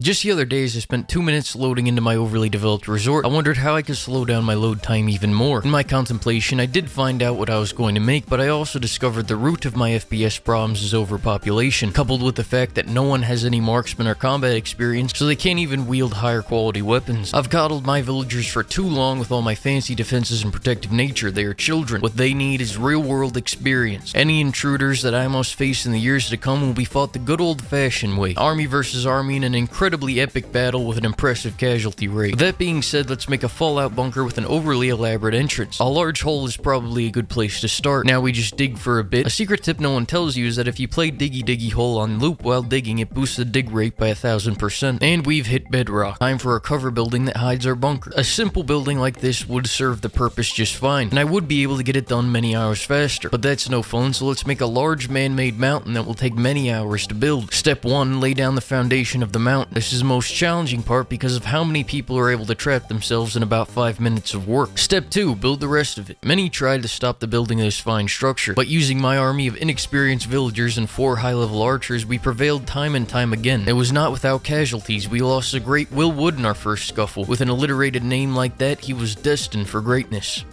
Just the other day, as I spent 2 minutes loading into my overly developed resort, I wondered how I could slow down my load time even more. In my contemplation, I did find out what I was going to make, but I also discovered the root of my FPS problems is overpopulation, coupled with the fact that no one has any marksman or combat experience, so they can't even wield higher quality weapons. I've coddled my villagers for too long with all my fancy defenses and protective nature. They are children. What they need is real-world experience. Any intruders that I must face in the years to come will be fought the good old-fashioned way. Army versus army in an incredibly epic battle with an impressive casualty rate. With that being said, let's make a fallout bunker with an overly elaborate entrance. A large hole is probably a good place to start. Now we just dig for a bit. A secret tip no one tells you is that if you play Diggy Diggy Hole on loop while digging, it boosts the dig rate by 1000%. And we've hit bedrock. Time for a cover building that hides our bunker. A simple building like this would serve the purpose just fine, and I would be able to get it done many hours faster. But that's no fun, so let's make a large man-made mountain that will take many hours to build. Step 1, lay down the foundation of the mountain. This is the most challenging part because of how many people are able to trap themselves in about 5 minutes of work. Step 2, build the rest of it. Many tried to stop the building of this fine structure, but using my army of inexperienced villagers and 4 high-level archers, we prevailed time and time again. It was not without casualties. We lost the great Will Wood in our first scuffle. With an alliterated name like that, he was destined for greatness.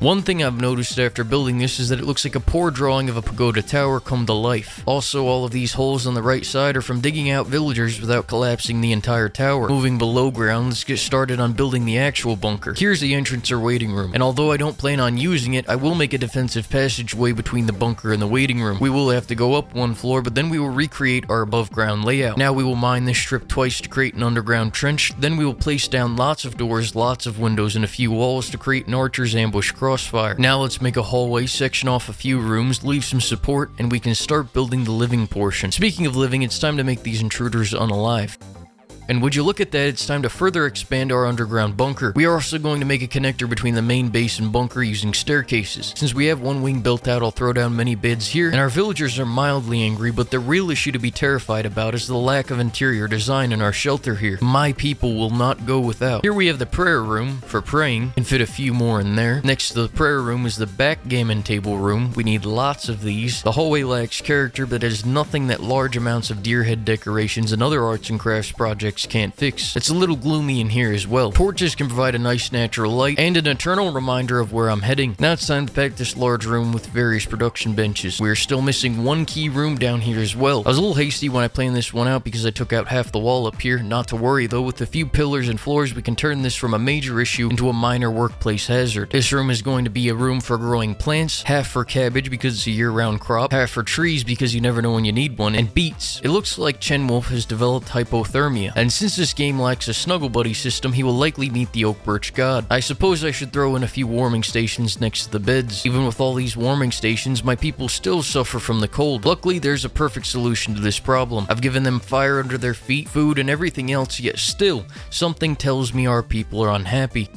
One thing I've noticed after building this is that it looks like a poor drawing of a pagoda tower come to life. Also, all of these holes on the right side are from digging out villagers without collapsing the entire tower. Moving below ground, let's get started on building the actual bunker. Here's the entrance or waiting room, and although I don't plan on using it, I will make a defensive passageway between the bunker and the waiting room. We will have to go up 1 floor, but then we will recreate our above ground layout. Now we will mine this strip twice to create an underground trench, then we will place down lots of doors, lots of windows, and a few walls to create an archer's ambush crossfire. Now let's make a hallway, section off a few rooms, leave some support, and we can start building the living portion. Speaking of living, it's time to make these intruders unalive. And would you look at that, it's time to further expand our underground bunker. We are also going to make a connector between the main base and bunker using staircases. Since we have one wing built out, I'll throw down many beds here, and our villagers are mildly angry, but the real issue to be terrified about is the lack of interior design in our shelter here. My people will not go without. Here we have the prayer room for praying, can fit a few more in there. Next to the prayer room is the backgammon table room. We need lots of these. The hallway lacks character, but has nothing that large amounts of deer head decorations and other arts and crafts projects can't fix. It's a little gloomy in here as well. Torches can provide a nice natural light and an eternal reminder of where I'm heading. Now it's time to pack this large room with various production benches. We're still missing one key room down here as well. I was a little hasty when I planned this one out because I took out half the wall up here. Not to worry though, with a few pillars and floors we can turn this from a major issue into a minor workplace hazard. This room is going to be a room for growing plants, half for cabbage because it's a year-round crop, half for trees because you never know when you need one, and beets. It looks like Chen Wolf has developed hypothermia, and since this game lacks a snuggle buddy system, he will likely meet the oak birch god. I suppose I should throw in a few warming stations next to the beds. Even with all these warming stations, my people still suffer from the cold. Luckily, there's a perfect solution to this problem. I've given them fire under their feet, food, and everything else, yet still, something tells me our people are unhappy.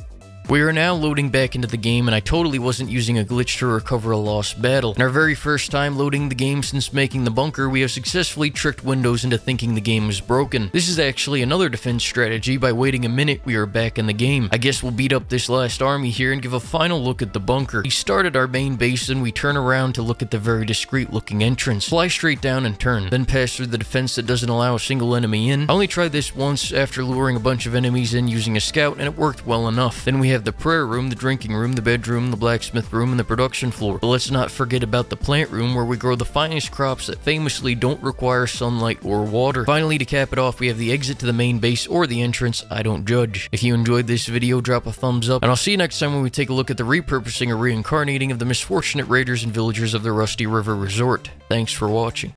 We are now loading back into the game, and I totally wasn't using a glitch to recover a lost battle. In our very first time loading the game since making the bunker, we have successfully tricked Windows into thinking the game was broken. This is actually another defense strategy. By waiting a minute, we are back in the game. I guess we'll beat up this last army here and give a final look at the bunker. We start at our main base, and we turn around to look at the very discreet looking entrance. Fly straight down and turn, then pass through the defense that doesn't allow a single enemy in. I only tried this once after luring a bunch of enemies in using a scout, and it worked well enough. Then we have the prayer room, the drinking room, the bedroom, the blacksmith room, and the production floor. But let's not forget about the plant room where we grow the finest crops that famously don't require sunlight or water. Finally, to cap it off, we have the exit to the main base or the entrance. I don't judge. If you enjoyed this video, drop a thumbs up, and I'll see you next time when we take a look at the repurposing or reincarnating of the misfortunate raiders and villagers of the Rusty River Resort. Thanks for watching.